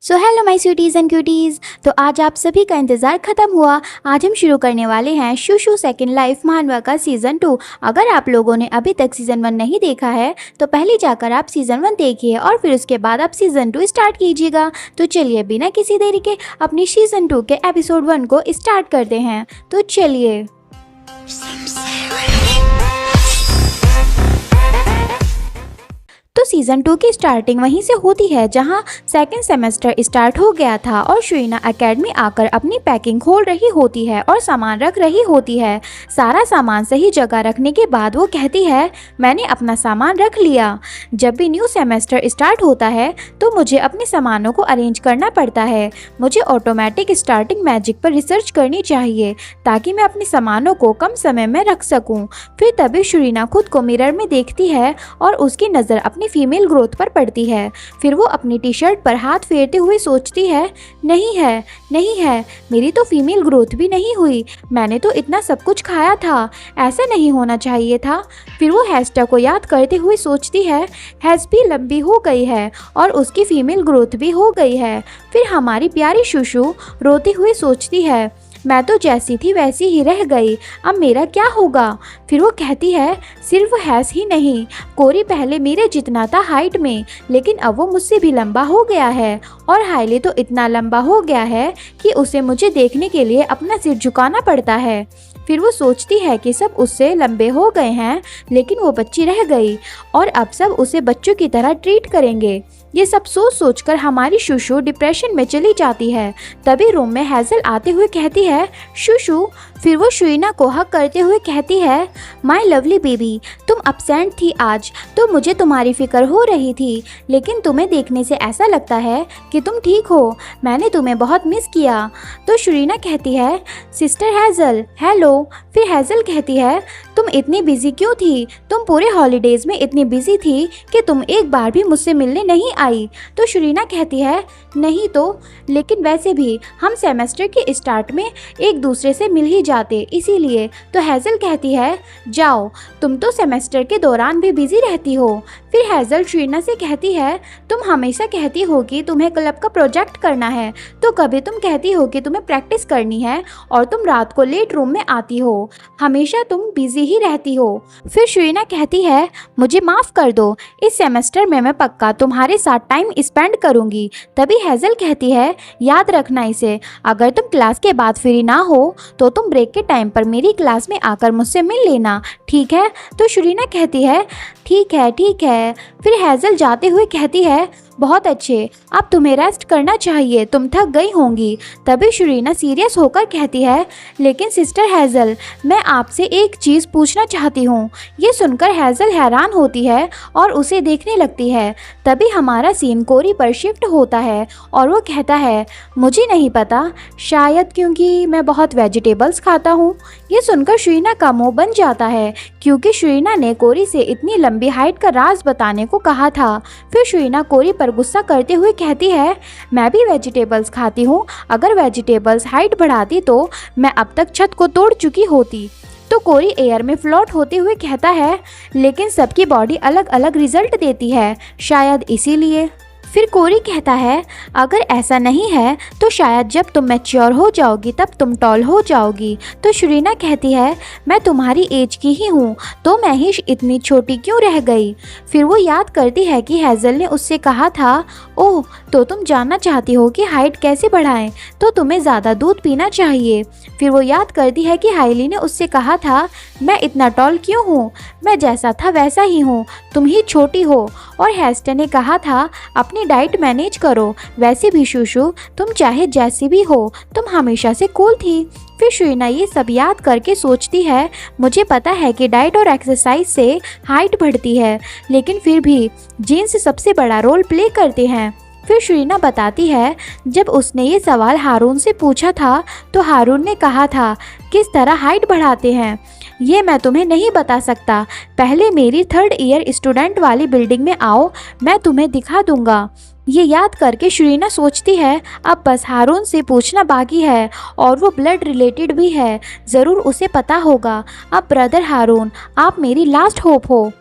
So hello my sweeties and cuties. तो आज आप सभी का इंतज़ार ख़त्म हुआ। आज हम शुरू करने वाले हैं शूशू सेकंड लाइफ महानवा का सीज़न 2। अगर आप लोगों ने अभी तक सीज़न 1 नहीं देखा है तो पहले जाकर आप सीज़न 1 देखिए और फिर उसके बाद आप सीज़न 2 स्टार्ट कीजिएगा। तो चलिए बिना किसी देरी के अपनी सीज़न 2 के एपिसोड 1 को स्टार्ट करते हैं। तो चलिए। तो सीज़न 2 की स्टार्टिंग वहीं से होती है जहां सेकंड सेमेस्टर स्टार्ट हो गया था और शुइना एकेडमी आकर अपनी पैकिंग खोल रही होती है और सामान रख रही होती है। सारा सामान सही जगह रखने के बाद वो कहती है, मैंने अपना सामान रख लिया। जब भी न्यू सेमेस्टर स्टार्ट होता है तो मुझे अपने सामानों को अरेंज करना पड़ता है। मुझे ऑटोमेटिक स्टार्टिंग मैजिक पर रिसर्च करनी चाहिए ताकि मैं अपने सामानों को कम समय में रख सकूं। फिर तभी शुइना खुद को मिरर में देखती है और उसकी नज़र अपनी फीमेल ग्रोथ पर पड़ती है। फिर वो अपनी टी शर्ट पर हाथ फेरते हुए सोचती है, नहीं है, मेरी तो फीमेल ग्रोथ भी नहीं हुई। मैंने तो इतना सब कुछ खाया था, ऐसा नहीं होना चाहिए था। फिर वो हेस्टा को याद करते हुए सोचती है, हेस भी लंबी हो गई है और उसकी फीमेल ग्रोथ भी हो गई है। फिर हमारी प्यारी शुशु रोती हुई सोचती है, मैं तो जैसी थी वैसी ही रह गई, अब मेरा क्या होगा। फिर वो कहती है, सिर्फ हैस ही नहीं, कोरी पहले मेरे जितना था हाइट में, लेकिन अब वो मुझसे भी लंबा हो गया है और हाईली तो इतना लंबा हो गया है कि उसे मुझे देखने के लिए अपना सिर झुकाना पड़ता है। फिर वो सोचती है कि सब उससे लंबे हो गए हैं लेकिन वो बच्ची रह गई और अब सब उसे बच्चों की तरह ट्रीट करेंगे। ये सब सोचकर हमारी शुशु डिप्रेशन में चली जाती है। तभी रूम में हेज़ल आते हुए कहती है, शुशु। फिर वो शुइना को हक करते हुए कहती है, माय लवली बेबी, तुम अपसेंट थी आज तो मुझे तुम्हारी फिक्र हो रही थी, लेकिन तुम्हें देखने से ऐसा लगता है कि तुम ठीक हो। मैंने तुम्हें बहुत मिस किया। तो शुइना कहती है, सिस्टर हेज़ल हेलो। फिर हेज़ल कहती है, तुम इतनी बिजी क्यों थी? तुम पूरे हॉलीडेज़ में इतनी बिजी थी कि तुम एक बार भी मुझसे मिलने नहीं आई। तो शुइना कहती है, नहीं तो, लेकिन वैसे भी हम सेमेस्टर के स्टार्ट में एक दूसरे से मिल ही जाते, इसीलिए। तो हेज़ल कहती है, जाओ, तुम तो सेमेस्टर के दौरान भी बिजी रहती हो। फिर हेज़ल शुइना से कहती है, तुम हमेशा कहती हो कि तुम्हें क्लब का प्रोजेक्ट करना है, तो कभी तुम कहती हो कि तुम्हें प्रैक्टिस करनी है और तुम रात को लेट रूम में आती हो। हमेशा तुम बिजी ही रहती हो। फिर शुइना कहती है, मुझे माफ़ कर दो, इस सेमेस्टर में मैं पक्का तुम्हारे साथ टाइम स्पेंड करूंगी। तभी हेज़ल कहती है, याद रखना इसे, अगर तुम क्लास के बाद फ्री ना हो तो तुम ब्रेक के टाइम पर मेरी क्लास में आकर मुझसे मिल लेना, ठीक है। तो शुइना कहती है, ठीक है। फिर हेज़ल जाते हुए कहती है, बहुत अच्छे, अब तुम्हें रेस्ट करना चाहिए, तुम थक गई होंगी। तभी शुइना सीरियस होकर कहती है, लेकिन सिस्टर हेज़ल, मैं आपसे एक चीज़ पूछना चाहती हूँ। ये सुनकर हेज़ल हैरान होती है और उसे देखने लगती है। तभी हमारा सीन कोरी पर शिफ्ट होता है और वो कहता है, मुझे नहीं पता, शायद क्योंकि मैं बहुत वेजिटेबल्स खाता हूँ। ये सुनकर शुइना का मुँह बन जाता है क्योंकि शुइना ने कोरी से इतनी लंबी हाइट का राज बताने को कहा था। फिर शुइना कोरी पर गुस्सा करते हुए कहती है, मैं भी वेजिटेबल्स खाती हूँ, अगर वेजिटेबल्स हाइट बढ़ाती तो मैं अब तक छत को तोड़ चुकी होती। तो कोरी एयर में फ्लोट होते हुए कहता है, लेकिन सबकी बॉडी अलग अलग रिजल्ट देती है, शायद इसीलिए। फिर कोरी कहता है, अगर ऐसा नहीं है तो शायद जब तुम मैच्योर हो जाओगी तब तुम टॉल हो जाओगी। तो शुइना कहती है, मैं तुम्हारी एज की ही हूँ, तो मैं ही इतनी छोटी क्यों रह गई। फिर वो याद करती है कि हेज़ल ने उससे कहा था, ओह, तो तुम जानना चाहती हो कि हाइट कैसे बढ़ाएं, तो तुम्हें ज़्यादा दूध पीना चाहिए। फिर वो याद करती है कि हाईली ने उससे कहा था, मैं इतना टॉल क्यों हूँ, मैं जैसा था वैसा ही हूँ, तुम ही छोटी हो। और हेस्टा ने कहा था, अपनी डाइट मैनेज करो। वैसे भी शुशु, तुम चाहे जैसी भी हो, तुम हमेशा से कूल थी। फिर शुइना ये सब याद करके सोचती है, मुझे पता है कि डाइट और एक्सरसाइज से हाइट बढ़ती है, लेकिन फिर भी जीन्स सबसे बड़ा रोल प्ले करते हैं। फिर शुइना बताती है, जब उसने ये सवाल हारून से पूछा था तो हारून ने कहा था, किस तरह हाइट बढ़ाते हैं ये मैं तुम्हें नहीं बता सकता, पहले मेरी 3rd ईयर स्टूडेंट वाली बिल्डिंग में आओ, मैं तुम्हें दिखा दूंगा। ये याद करके शुइना सोचती है, अब बस हारून से पूछना बाकी है और वो ब्लड रिलेटेड भी है, ज़रूर उसे पता होगा। अब ब्रदर हारून, आप मेरी लास्ट होप हो।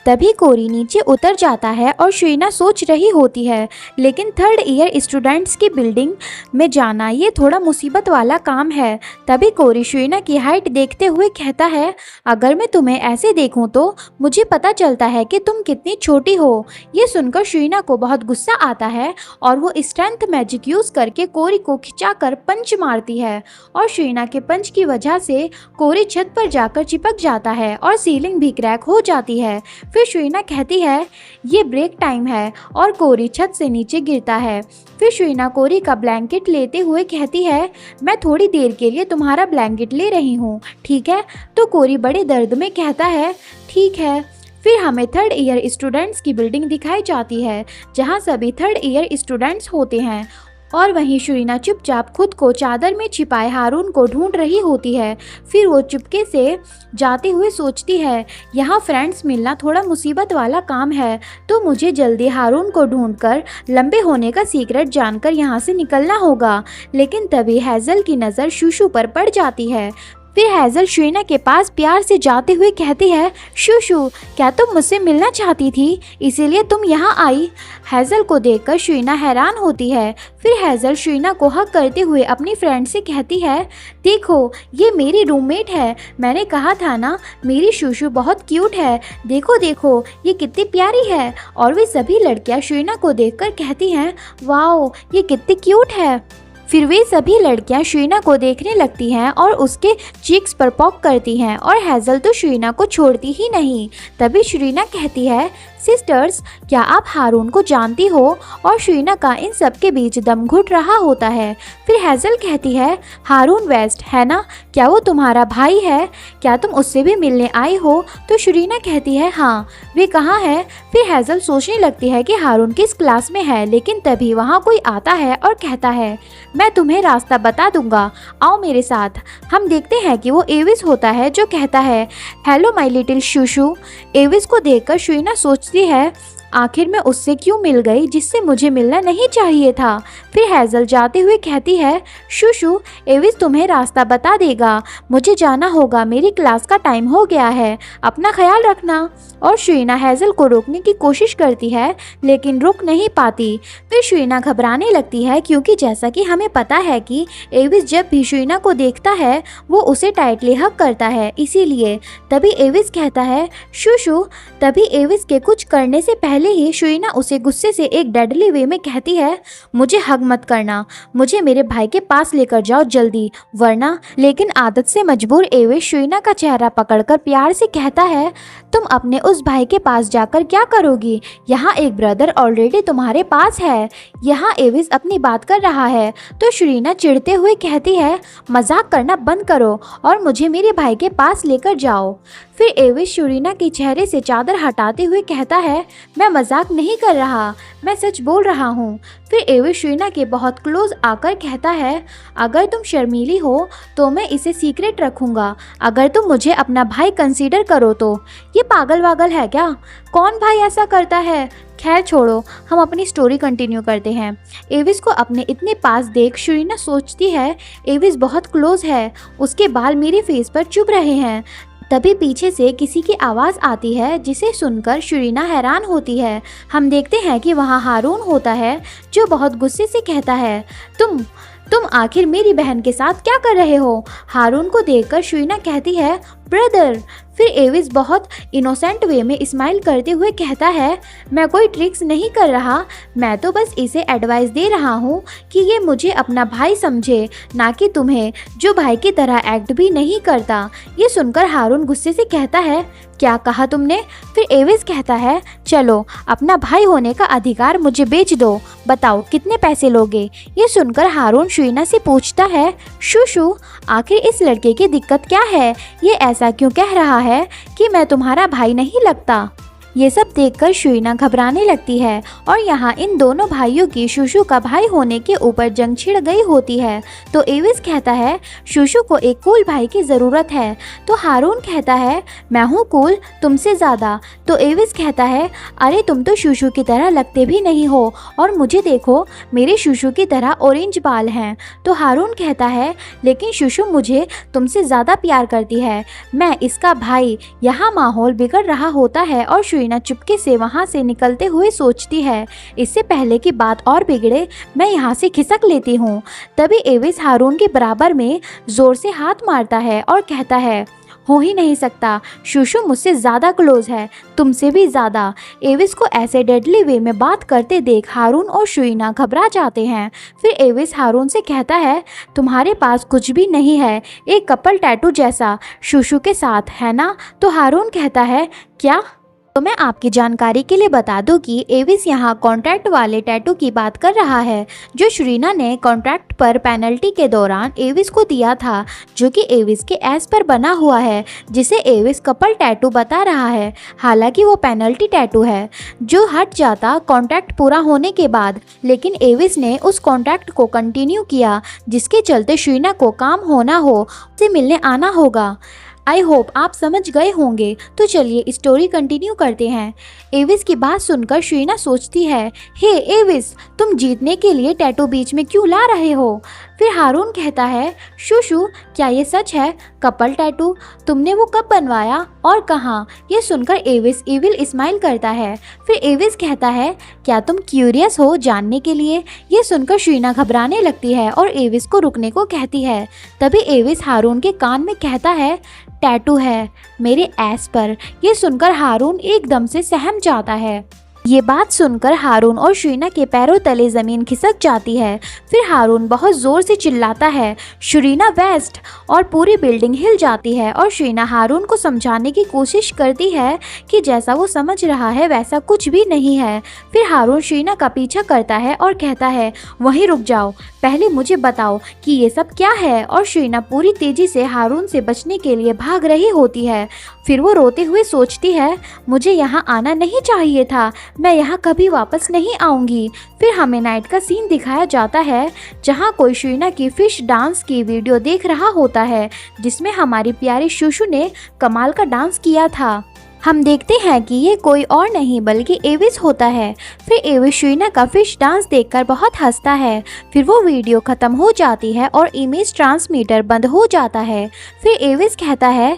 तभी कोरी नीचे उतर जाता है और शुइना सोच रही होती है, लेकिन थर्ड ईयर स्टूडेंट्स की बिल्डिंग में जाना ये थोड़ा मुसीबत वाला काम है। तभी कोरी शुइना की हाइट देखते हुए कहता है, अगर मैं तुम्हें ऐसे देखूं तो मुझे पता चलता है कि तुम कितनी छोटी हो। ये सुनकर शुइना को बहुत गुस्सा आता है और वो स्ट्रेंथ मैजिक यूज करके कोरी को खिंचाकर पंच मारती है और शुइना के पंच की वजह से कोरी छत पर जाकर चिपक जाता है और सीलिंग भी क्रैक हो जाती है। फिर शुइना कहती है ये ब्रेक टाइम है और कोरी छत से नीचे गिरता है। फिर शुइना कोरी का ब्लैंकेट लेते हुए कहती है, मैं थोड़ी देर के लिए तुम्हारा ब्लैंकेट ले रही हूँ, ठीक है? तो कोरी बड़े दर्द में कहता है ठीक है। फिर हमें थर्ड ईयर स्टूडेंट्स की बिल्डिंग दिखाई जाती है जहाँ सभी थर्ड ईयर स्टूडेंट्स होते हैं और वहीं शुइना चुपचाप खुद को चादर में छिपाए हारून को ढूंढ रही होती है। फिर वो चुपके से जाते हुए सोचती है, यहाँ फ्रेंड्स मिलना थोड़ा मुसीबत वाला काम है, तो मुझे जल्दी हारून को ढूंढकर लंबे होने का सीक्रेट जानकर यहाँ से निकलना होगा। लेकिन तभी हेज़ल की नज़र शूशू पर पड़ जाती है। फिर हेज़ल शुइना के पास प्यार से जाते हुए कहती है, शूशू क्या तुम मुझसे मिलना चाहती थी, इसीलिए तुम यहाँ आई? हेज़ल को देखकर शुइना हैरान होती है। फिर हेज़ल शुइना को हक करते हुए अपनी फ्रेंड से कहती है, देखो ये मेरी रूममेट है, मैंने कहा था ना मेरी शूशू बहुत क्यूट है, देखो देखो ये कितनी प्यारी है। और वे सभी लड़कियाँ शुइना को देखकर कहती हैं, वाओ ये कितनी क्यूट है। फिर वे सभी लड़कियां शुइना को देखने लगती हैं और उसके चीक्स पर पॉक करती हैं और हेज़ल तो शुइना को छोड़ती ही नहीं। तभी शुइना कहती है, सिस्टर्स क्या आप हारून को जानती हो? और शुइना का इन सब के बीच दम घुट रहा होता है। फिर हेज़ल कहती है, हारून वेस्ट है ना, क्या वो तुम्हारा भाई है? क्या तुम उससे भी मिलने आई हो? तो शुइना कहती है, हाँ। वे कहाँ है? फिर हेज़ल सोचने लगती है कि हारून किस क्लास में है, लेकिन तभी वहाँ कोई आता है और कहता है, मैं तुम्हें रास्ता बता दूंगा, आओ मेरे साथ। हम देखते हैं कि वो एविस होता है जो कहता है, हेलो माय लिटिल शूशू। एविस को देखकर शुइना सोचती है, आखिर मैं उससे क्यों मिल गई जिससे मुझे मिलना नहीं चाहिए था। फिर हेज़ल जाते हुए कहती है, शूशू एविस तुम्हें रास्ता बता देगा, मुझे जाना होगा, मेरी क्लास का टाइम हो गया है, अपना ख्याल रखना। और शुइना हेज़ल को रोकने की कोशिश करती है लेकिन रुक नहीं पाती। फिर शुइना घबराने लगती है क्योंकि जैसा कि हमें पता है कि एविस जब भी शुइना को देखता है वो उसे टाइटली हग करता है, इसीलिए। तभी एविस कहता है, शूशू। तभी एविस के कुछ करने से पहले ही शुइना उसे गुस्से से एक डेडली वे में कहती है, मुझे हग मत करना, मुझे मेरे भाई के पास लेकर जाओ जल्दी, वरना। लेकिन आदत से मजबूर एविस शुइना का चेहरा पकड़कर प्यार से कहता है, तुम अपने उस भाई के पास जाकर क्या करोगी? यहाँ एक ब्रदर ऑलरेडी तुम्हारे पास है। यहाँ एविस अपनी बात कर रहा है तो शुइना चिढ़ते हुए कहती है, मजाक करना बंद करो और मुझे मेरे भाई के पास लेकर जाओ। फिर एविस शुइना के चेहरे से चादर हटाते हुए कहता है, मैं मजाक नहीं कर रहा, मैं सच बोल रहा हूँ। फिर एविस शुइना के बहुत क्लोज आकर कहता है, अगर तुम शर्मीली हो तो मैं इसे सीक्रेट रखूँगा, अगर तुम मुझे अपना भाई कंसीडर करो तो। ये पागल वागल है क्या? कौन भाई ऐसा करता है? खैर छोड़ो, हम अपनी स्टोरी कंटिन्यू करते हैं। एविस को अपने इतने पास देख शुइना सोचती है, एविस बहुत क्लोज है, उसके बाल मेरे फेस पर चुभ रहे हैं। तभी पीछे से किसी की आवाज़ आती है जिसे सुनकर शुइना हैरान होती है। हम देखते हैं कि वहाँ हारून होता है जो बहुत गुस्से से कहता है, तुम आखिर मेरी बहन के साथ क्या कर रहे हो? हारून को देखकर शुइना कहती है, ब्रदर। फिर एविस बहुत इनोसेंट वे में स्माइल करते हुए कहता है, मैं कोई ट्रिक्स नहीं कर रहा, मैं तो बस इसे एडवाइस दे रहा हूँ कि ये मुझे अपना भाई समझे, ना कि तुम्हें, जो भाई की तरह एक्ट भी नहीं करता। ये सुनकर हारून गुस्से से कहता है, क्या कहा तुमने? फिर एविस कहता है, चलो अपना भाई होने का अधिकार मुझे बेच दो, बताओ कितने पैसे लोगे? ये सुनकर हारून शुइना से पूछता है, शूशू आखिर इस लड़के की दिक्कत क्या है? ये ऐसा क्यों कह रहा है कि मैं तुम्हारा भाई नहीं लगता? ये सब देखकर शुइना घबराने लगती है और यहाँ इन दोनों भाइयों की शूशू का भाई होने के ऊपर जंग छिड़ गई होती है। तो एविस कहता है, शूशू को एक कूल भाई की ज़रूरत है। तो हारून कहता है, मैं हूँ कूल तुमसे ज़्यादा। तो एविस कहता है, अरे तुम तो शूशू की तरह लगते भी नहीं हो, और मुझे देखो मेरे शूशू की तरह ऑरेंज बाल हैं। तो हारून कहता है, लेकिन शूशू मुझे तुमसे ज़्यादा प्यार करती है, मैं इसका भाई। यहाँ माहौल बिगड़ रहा होता है और शुइना शुइना चुपके से वहाँ से निकलते हुए सोचती है, इससे पहले कि बात और बिगड़े मैं यहाँ से खिसक लेती हूँ। तभी एविस हारून के बराबर में जोर से हाथ मारता है और कहता है, हो ही नहीं सकता, शूशु मुझसे ज़्यादा क्लोज है, तुमसे भी ज़्यादा। एविस को ऐसे डेडली वे में बात करते देख हारून और शुइना घबरा जाते हैं। फिर एविस हारून से कहता है, तुम्हारे पास कुछ भी नहीं है, एक कपल टैटू जैसा शूशु के साथ, है ना? तो हारून कहता है, क्या? तो मैं आपकी जानकारी के लिए बता दूं कि एविस यहाँ कॉन्ट्रैक्ट वाले टैटू की बात कर रहा है जो शुरीना ने कॉन्ट्रैक्ट पर पेनल्टी के दौरान एविस को दिया था, जो कि एविस के एस पर बना हुआ है, जिसे एविस कपल टैटू बता रहा है। हालांकि वो पेनल्टी टैटू है जो हट जाता कॉन्ट्रैक्ट पूरा होने के बाद, लेकिन एविस ने उस कॉन्ट्रैक्ट को कंटिन्यू किया, जिसके चलते शुरीना को काम होना हो, उसे मिलने आना होगा। आई होप आप समझ गए होंगे। तो चलिए स्टोरी कंटिन्यू करते हैं। एविस की बात सुनकर शुइना सोचती है, हे एविस, तुम जीतने के लिए टैटू बीच में क्यों ला रहे हो? फिर हारून कहता है, शूशु क्या ये सच है? कपल टैटू तुमने वो कब बनवाया और कहाँ? ये सुनकर एविस इविल स्माइल करता है। फिर एविस कहता है, क्या तुम क्यूरियस हो जानने के लिए? ये सुनकर शुइना घबराने लगती है और एविस को रुकने को कहती है। तभी एविस हारून के कान में कहता है, टैटू है मेरे एस पर। ये सुनकर हारून एकदम से सहम जाता है। ये बात सुनकर हारून और शुइना के पैरों तले ज़मीन खिसक जाती है। फिर हारून बहुत ज़ोर से चिल्लाता है, शुरीना वेस्ट, और पूरी बिल्डिंग हिल जाती है। और शुइना हारून को समझाने की कोशिश करती है कि जैसा वो समझ रहा है वैसा कुछ भी नहीं है। फिर हारून शुइना का पीछा करता है और कहता है, वहीं रुक जाओ, पहले मुझे बताओ कि ये सब क्या है। और शुइना पूरी तेज़ी से हारून से बचने के लिए भाग रही होती है। फिर वो रोते हुए सोचती है, मुझे यहाँ आना नहीं चाहिए था, मैं यहाँ कभी वापस नहीं आऊँगी। फिर हमें नाइट का सीन दिखाया जाता है जहाँ कोई शुइना की फिश डांस की वीडियो देख रहा होता है, जिसमें हमारी प्यारी शूशु ने कमाल का डांस किया था। हम देखते हैं कि ये कोई और नहीं बल्कि एविस होता है। फिर एविस शुइना का फिश डांस देखकर बहुत हंसता है। फिर वो वीडियो ख़त्म हो जाती है और इमेज ट्रांसमीटर बंद हो जाता है। फिर एविस कहता है,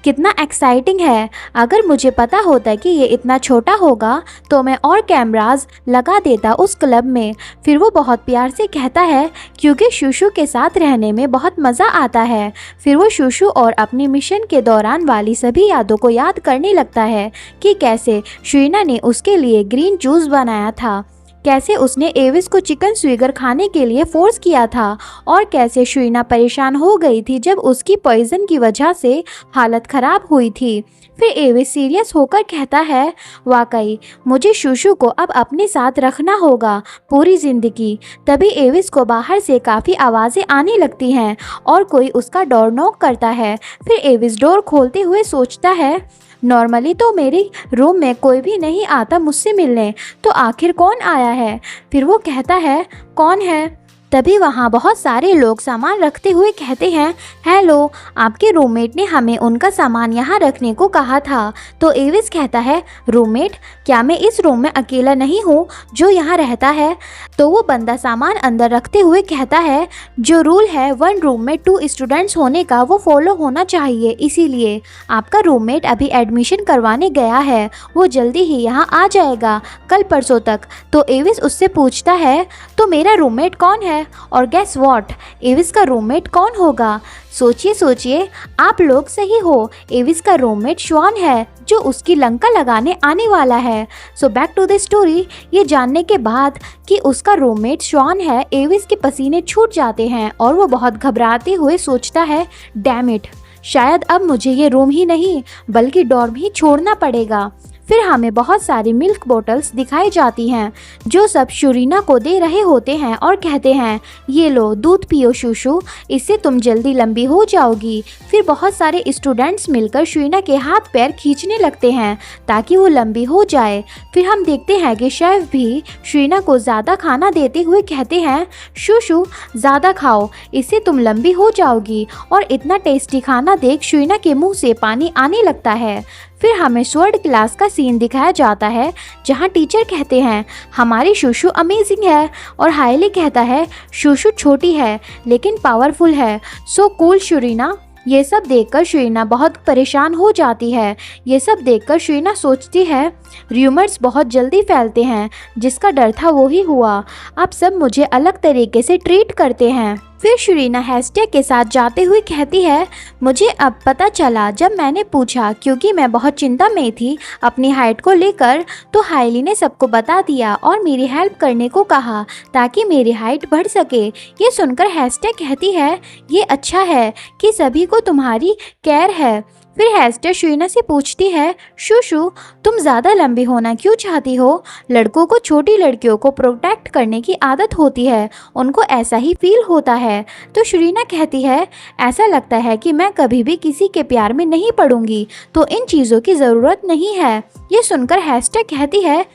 कितना एक्साइटिंग है, अगर मुझे पता होता कि ये इतना छोटा होगा तो मैं और कैमरास लगा देता उस क्लब में। फिर वो बहुत प्यार से कहता है, क्योंकि शूशु के साथ रहने में बहुत मज़ा आता है। फिर वो शूशु और अपनी मिशन के दौरान वाली सभी यादों को याद करने लगता है कि कैसे शुइना ने उसके लिए ग्रीन जूस बनाया था, कैसे उसने एविस को चिकन स्विगर खाने के लिए फोर्स किया था, और कैसे शुइना परेशान हो गई थी जब उसकी पॉइजन की वजह से हालत ख़राब हुई थी। फिर एविस सीरियस होकर कहता है, वाकई मुझे शूशु को अब अपने साथ रखना होगा पूरी ज़िंदगी। तभी एविस को बाहर से काफ़ी आवाज़ें आने लगती हैं और कोई उसका डोर नॉक करता है। फिर एविस डोर खोलते हुए सोचता है, नॉर्मली तो मेरे रूम में कोई भी नहीं आता मुझसे मिलने, तो आखिर कौन आया है? फिर वो कहता है, कौन है? तभी वहाँ बहुत सारे लोग सामान रखते हुए कहते हैं, हेलो, आपके रूममेट ने हमें उनका सामान यहाँ रखने को कहा था। तो एविस कहता है, रूममेट? क्या मैं इस रूम में अकेला नहीं हूँ जो यहाँ रहता है? तो वो बंदा सामान अंदर रखते हुए कहता है, जो रूल है 1 रूम में 2 स्टूडेंट्स होने का वो फॉलो होना चाहिए, इसीलिए आपका रूममेट अभी एडमिशन करवाने गया है, वो जल्दी ही यहाँ आ जाएगा, कल परसों तक। तो एविस उससे पूछता है, तो मेरा रूममेट कौन है? और गेस व्हाट, एविस का रूममेट कौन होगा? सोचिए सोचिए, आप लोग सही हो, एविस का रूममेट श्वान है जो उसकी लंका लगाने आने वाला है। So back to the story. ये जानने के बाद कि उसका रूममेट श्वान है, एविस के पसीने छूट जाते हैं और वो बहुत घबराते हुए सोचता है, डैम इट, शायद अब मुझे ये रूम ही नहीं बल्कि डॉर्म ही छोड़ना पड़ेगा। फिर हमें बहुत सारी मिल्क बोतल्स दिखाई जाती हैं जो सब शुरीना को दे रहे होते हैं और कहते हैं, ये लो दूध पियो शूशु, इससे तुम जल्दी लंबी हो जाओगी। फिर बहुत सारे स्टूडेंट्स मिलकर शुरीना के हाथ पैर खींचने लगते हैं ताकि वो लंबी हो जाए। फिर हम देखते हैं कि शेफ भी शुरीना को ज़्यादा खाना देते हुए कहते हैं, शूशु ज़्यादा खाओ, इससे तुम लंबी हो जाओगी। और इतना टेस्टी खाना देख शुरीना के मुँह से पानी आने लगता है। फिर हमें स्वर्ड क्लास का सीन दिखाया जाता है जहां टीचर कहते हैं, हमारी शूशु अमेजिंग है, और हाईली कहता है, शूशु छोटी है लेकिन पावरफुल है, सो कूल शुरीना। ये सब देखकर शुइना बहुत परेशान हो जाती है। ये सब देखकर शुइना सोचती है र्यूमर्स बहुत जल्दी फैलते हैं, जिसका डर था वो ही हुआ। अब सब मुझे अलग तरीके से ट्रीट करते हैं। फिर शुरीना हेस्टिया के साथ जाते हुए कहती है, मुझे अब पता चला जब मैंने पूछा, क्योंकि मैं बहुत चिंता में थी अपनी हाइट को लेकर, तो हाइली ने सबको बता दिया और मेरी हेल्प करने को कहा ताकि मेरी हाइट बढ़ सके। ये सुनकर हेस्टिया कहती है, ये अच्छा है कि सभी को तुम्हारी केयर है। फिर हेस्टिया शुइना से पूछती है, शूशु तुम ज़्यादा लंबी होना क्यों चाहती हो? लड़कों को छोटी लड़कियों को प्रोटेक्ट करने की आदत होती है, उनको ऐसा ही फील होता है। तो शुरीना कहती है, ऐसा लगता है कि मैं कभी भी किसी के प्यार में नहीं पड़ूंगी, तो इन चीज़ों की ज़रूरत नहीं है। ये सुनकर हेस्टिया कहती है,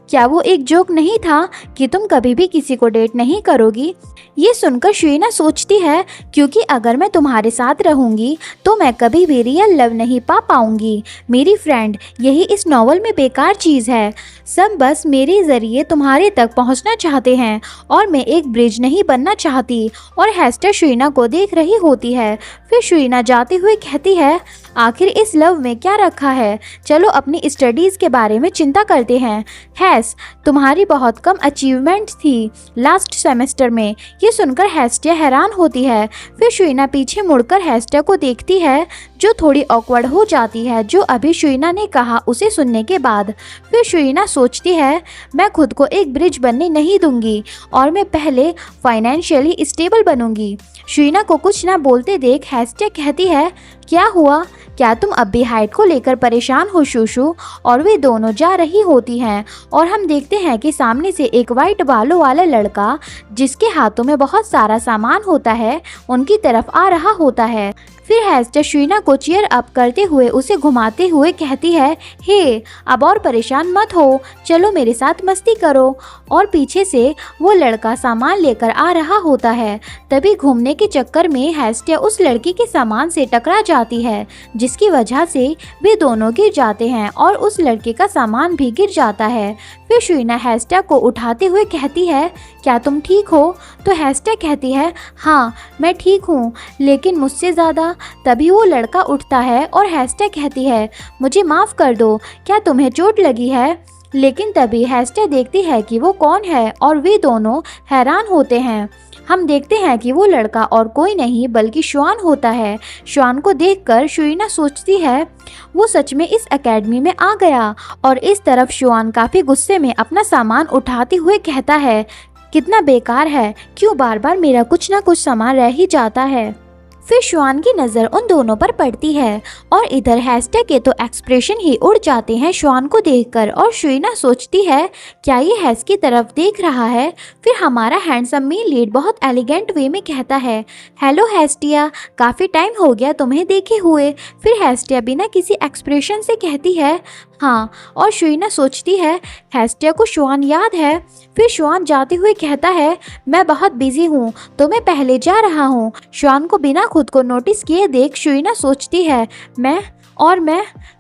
क्या वो एक जोक नहीं था कि तुम कभी भी किसी को डेट नहीं करोगी? ये सुनकर शुइना सोचती है, क्योंकि अगर मैं तुम्हारे साथ रहूंगी तो मैं कभी भी रियल लव नहीं पा पाऊंगी। मेरी फ्रेंड, यही इस नॉवल में बेकार चीज़ है। सब बस मेरे ज़रिए तुम्हारे तक पहुंचना चाहते हैं और मैं एक ब्रिज नहीं बनना चाहती। और हेस्टिया शुइना को देख रही होती है। फिर शुइना जाते हुए कहती है, आखिर इस लव में क्या रखा है? चलो अपनी स्टडीज़ के बारे में चिंता करते हैं। तुम्हारी बहुत कम अचीवमेंट थी लास्ट सेमेस्टर में। ये सुनकर हेस्टिया हैरान होती है। फिर शुइना पीछे मुड़कर हेस्टिया को देखती है, जो थोड़ी ऑकवर्ड हो जाती है जो अभी शुइना ने कहा उसे सुनने के बाद। फिर शुइना सोचती है, मैं खुद को एक ब्रिज बनने नहीं दूंगी और मैं पहले फाइनेंशियली स्टेबल बनूंगी। शुइना को कुछ ना बोलते देख हेस्टिया कहती है, क्या हुआ? क्या तुम अब भी हाइट को लेकर परेशान हो शूशु? और वे दोनों जा रही होती हैं और हम देखते हैं कि सामने से एक वाइट बालों वाला लड़का, जिसके हाथों में बहुत सारा सामान होता है, उनकी तरफ आ रहा होता है। फिर हेस्टिया शुइना को चीयर अप करते हुए उसे घुमाते हुए कहती है, हे अब और परेशान मत हो, चलो मेरे साथ मस्ती करो। और पीछे से वो लड़का सामान लेकर आ रहा होता है। तभी घूमने के चक्कर में हेस्टिया उस लड़की के सामान से टकरा जाती है, जिसकी वजह से वे दोनों गिर जाते हैं और उस लड़के का सामान भी गिर जाता है। फिर शुइना हेस्टिया को उठाते हुए कहती है, क्या तुम ठीक हो? तो हेस्टिया कहती है, हाँ मैं ठीक हूँ, लेकिन मुझसे ज़्यादा। तभी वो लड़का उठता है और हेस्टिया कहती है, मुझे माफ़ कर दो, क्या तुम्हें चोट लगी है? लेकिन तभी हेस्टिया देखती है कि वो कौन है और वे दोनों हैरान होते हैं। हम देखते हैं कि वो लड़का और कोई नहीं बल्कि श्वान होता है। श्वान को देखकर शुइना सोचती है, वो सच में इस एकेडमी में आ गया। और इस तरफ श्वान काफ़ी गुस्से में अपना सामान उठाते हुए कहता है, कितना बेकार है, क्यों बार बार मेरा कुछ ना कुछ सामान रह ही जाता है। फिर श्वान की नज़र उन दोनों पर पड़ती है और इधर हेस्टिया के तो एक्सप्रेशन ही उड़ जाते हैं श्वान को देखकर। और शुइना सोचती है, क्या ये हेस की तरफ देख रहा है? फिर हमारा हैंडसम मेल लीड बहुत एलिगेंट वे में कहता है, हेलो हेस्टिया, काफ़ी टाइम हो गया तुम्हें देखे हुए। फिर हेस्टिया बिना किसी एक्सप्रेशन से कहती है, हाँ। और शुइना सोचती है, हेस्टिया को श्वान याद है। फिर श्वान जाते हुए कहता है, मैं बहुत बिजी हूँ तो मैं पहले जा रहा हूँ। श्वान को बिना खुद को नोटिस किए देख शुइना सोचती है, मैं।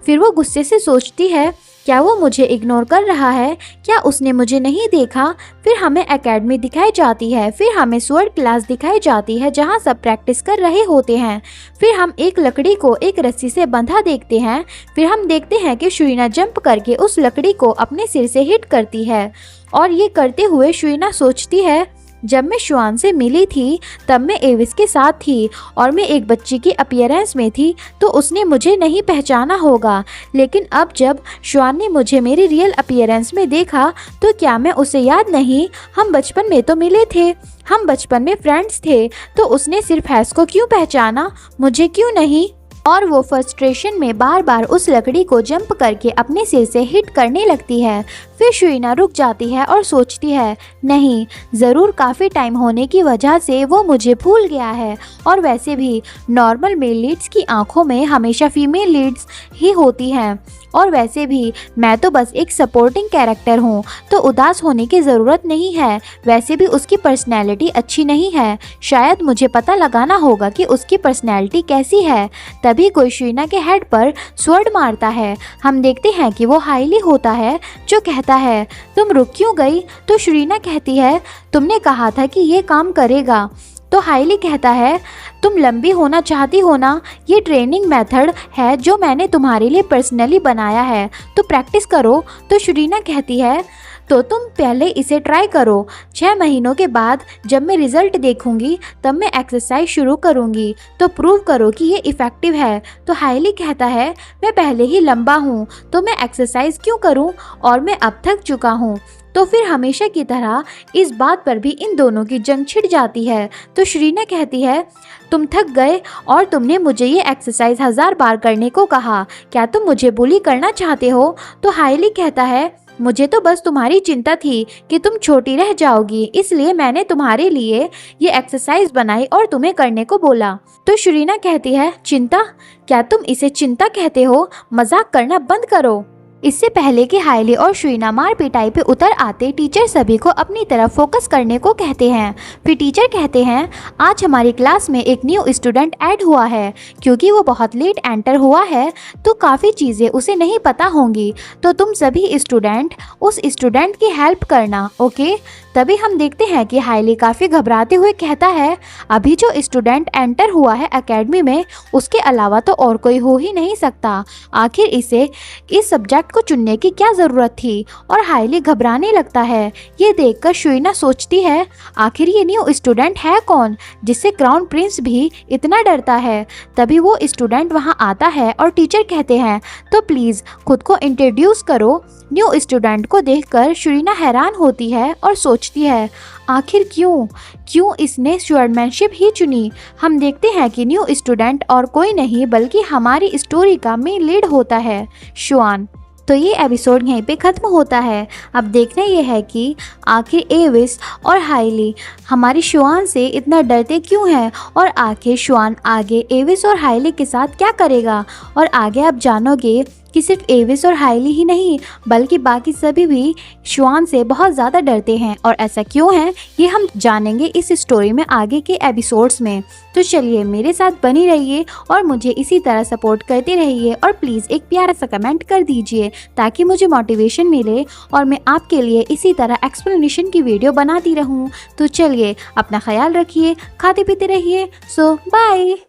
फिर वो गुस्से से सोचती है, क्या वो मुझे इग्नोर कर रहा है? क्या उसने मुझे नहीं देखा? फिर हमें एकेडमी दिखाई जाती है। फिर हमें स्वर्ड क्लास दिखाई जाती है जहाँ सब प्रैक्टिस कर रहे होते हैं। फिर हम एक लकड़ी को एक रस्सी से बंधा देखते हैं। फिर हम देखते हैं कि शुइना जंप करके उस लकड़ी को अपने सिर से हिट करती है। और ये करते हुए शुइना सोचती है, जब मैं श्वान से मिली थी तब मैं एविस के साथ थी और मैं एक बच्ची की अपीयरेंस में थी, तो उसने मुझे नहीं पहचाना होगा। लेकिन अब जब श्वान ने मुझे मेरी रियल अपीयरेंस में देखा तो क्या मैं उसे याद नहीं? हम बचपन में तो मिले थे, हम बचपन में फ्रेंड्स थे, तो उसने सिर्फ हैस को क्यों पहचाना, मुझे क्यों नहीं? और वो फ्रस्ट्रेशन में बार बार उस लकड़ी को जंप करके अपने सिर से हिट करने लगती है। फिर शुइना रुक जाती है और सोचती है, नहीं, ज़रूर काफ़ी टाइम होने की वजह से वो मुझे भूल गया है। और वैसे भी नॉर्मल मेल लीड्स की आंखों में हमेशा फीमेल लीड्स ही होती हैं। और वैसे भी मैं तो बस एक सपोर्टिंग कैरेक्टर हूँ, तो उदास होने की ज़रूरत नहीं है। वैसे भी उसकी पर्सनैलिटी अच्छी नहीं है, शायद मुझे पता लगाना होगा कि उसकी पर्सनैलिटी कैसी है। तभी कोई शुइना के हेड पर स्वर्ड मारता है। हम देखते हैं कि वो हाईली होता है, जो कहता है, तुम रुक क्यों गई? तो शुइना कहती है, तुमने कहा था कि ये काम करेगा। तो तो हाईली कहता है तुम लंबी होना चाहती हो ना, ये ट्रेनिंग मेथड है जो मैंने तुम्हारे लिए पर्सनली बनाया है, तो प्रैक्टिस करो। तो शरीना कहती है तो तुम पहले इसे ट्राई करो, 6 महीनों के बाद जब मैं रिज़ल्ट देखूंगी तब मैं एक्सरसाइज शुरू करूंगी, तो प्रूव करो कि ये इफ़ेक्टिव है। तो हाईली कहता है मैं पहले ही लंबा हूँ तो मैं एक्सरसाइज क्यों करूँ, और मैं अब थक चुका हूँ। तो फिर हमेशा की तरह इस बात पर भी इन दोनों की जंग छिड़ जाती है। तो शरीना कहती है तुम थक गए और तुमने मुझे ये एक्सरसाइज 1000 बार करने को कहा, क्या तुम मुझे बुली करना चाहते हो। तो हाईली कहता है मुझे तो बस तुम्हारी चिंता थी कि तुम छोटी रह जाओगी, इसलिए मैंने तुम्हारे लिए ये एक्सरसाइज बनाई और तुम्हें करने को बोला। तो शरीना कहती है चिंता, क्या तुम इसे चिंता कहते हो, मजाक करना बंद करो। इससे पहले कि हाईली और शरीना मार पिटाई पे उतर आते, टीचर सभी को अपनी तरफ फोकस करने को कहते हैं। फिर टीचर कहते हैं आज हमारी क्लास में एक न्यू स्टूडेंट ऐड हुआ है, क्योंकि वो बहुत लेट एंटर हुआ है तो काफ़ी चीज़ें उसे नहीं पता होंगी, तो तुम सभी स्टूडेंट उस स्टूडेंट की हेल्प करना, ओके। तभी हम देखते हैं कि हाईली काफ़ी घबराते हुए कहता है अभी जो स्टूडेंट एंटर हुआ है एकेडमी में उसके अलावा तो और कोई हो ही नहीं सकता, आखिर इसे इस सब्जेक्ट को चुनने की क्या ज़रूरत थी। और हाईली घबराने लगता है। ये देखकर शरीना सोचती है आखिर ये न्यू स्टूडेंट है कौन जिससे क्राउन प्रिंस भी इतना डरता है। तभी वो स्टूडेंट वहाँ आता है और टीचर कहते हैं तो प्लीज़ खुद को इंट्रोड्यूस करो। न्यू स्टूडेंट को देखकर शरीना हैरान होती है और सोचती है आखिर क्यों इसने शोरमैनशिप ही चुनी। हम देखते हैं कि न्यू स्टूडेंट और कोई नहीं बल्कि हमारी स्टोरी का मेन लीड होता है, शुआन। तो ये एपिसोड यहीं पे ख़त्म होता है। अब देखना ये है कि आखिर एविस और हाईली हमारी शुआन से इतना डरते क्यों हैं, और आखिर शुआन आगे एविस और हाईली के साथ क्या करेगा। और आगे आप जानोगे कि सिर्फ एविस और हाईली ही नहीं बल्कि बाकी सभी भी शुआन से बहुत ज़्यादा डरते हैं, और ऐसा क्यों है ये हम जानेंगे इस स्टोरी में आगे के एपिसोड्स में। तो चलिए मेरे साथ बनी रहिए और मुझे इसी तरह सपोर्ट करते रहिए, और प्लीज़ एक प्यारा सा कमेंट कर दीजिए ताकि मुझे मोटिवेशन मिले और मैं आपके लिए इसी तरह एक्सप्लेनेशन की वीडियो बनाती रहूँ। तो चलिए अपना ख्याल रखिए, खाते पीते रहिए। सो बाय।